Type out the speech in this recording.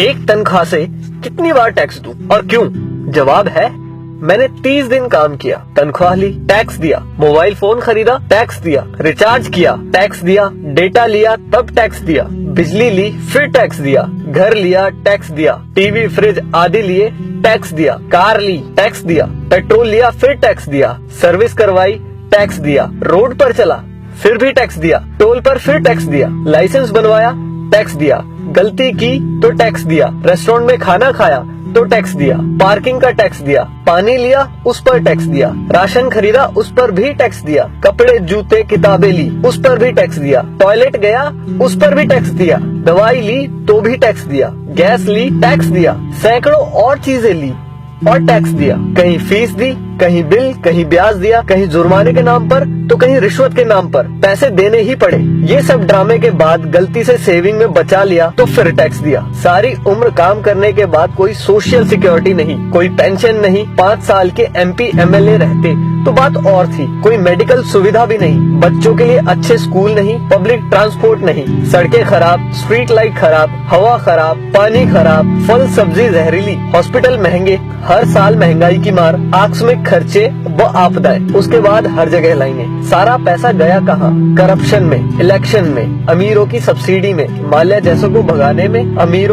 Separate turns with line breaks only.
एक तनख्वाह से कितनी बार टैक्स दूं और क्यों? जवाब है, मैंने 30 दिन काम किया, तनख्वाह ली, टैक्स दिया, मोबाइल फोन खरीदा, टैक्स दिया, रिचार्ज किया, टैक्स दिया, डेटा लिया, तब टैक्स दिया, बिजली ली, फिर टैक्स दिया, घर लिया, टैक्स दिया, टीवी फ्रिज आदि लिए, टैक्स दिया, कार ली, टैक्स दिया, पेट्रोल लिया, फिर टैक्स दिया, सर्विस करवाई, टैक्स दिया, रोड पर चला, फिर भी टैक्स दिया, टोल पर फिर टैक्स दिया, लाइसेंस बनवाया, टैक्स दिया, गलती की तो टैक्स दिया, रेस्टोरेंट में खाना खाया तो टैक्स दिया, पार्किंग का टैक्स दिया, पानी लिया उस पर टैक्स दिया, राशन खरीदा उस पर भी टैक्स दिया, कपड़े जूते किताबें ली उस पर भी टैक्स दिया, टॉयलेट गया उस पर भी टैक्स दिया, दवाई ली तो भी टैक्स दिया, गैस ली टैक्स दिया, सैकड़ों और चीजें ली और टैक्स दिया, कहीं फीस दी, कहीं बिल, कहीं ब्याज दिया, कहीं जुर्माने के नाम पर तो कहीं रिश्वत के नाम पर पैसे देने ही पड़े। ये सब ड्रामे के बाद गलती से सेविंग में बचा लिया तो फिर टैक्स दिया। सारी उम्र काम करने के बाद कोई सोशल सिक्योरिटी नहीं, कोई पेंशन नहीं, 5 साल के MP MLA रहते तो बात और थी, कोई मेडिकल सुविधा भी नहीं, बच्चों के लिए अच्छे स्कूल नहीं, पब्लिक ट्रांसपोर्ट नहीं, सड़कें खराब, स्ट्रीट लाइट खराब, हवा खराब, पानी खराब, फल सब्जी जहरीली, हॉस्पिटल महंगे, हर साल महंगाई की मार, आकस्मिक खर्चे व आपदाएं, उसके बाद हर जगह लाइनें। सारा पैसा गया कहाँ? करप्शन में, इलेक्शन में, अमीरों की सब्सिडी में, माल्या जैसों को भगाने में, अमीरों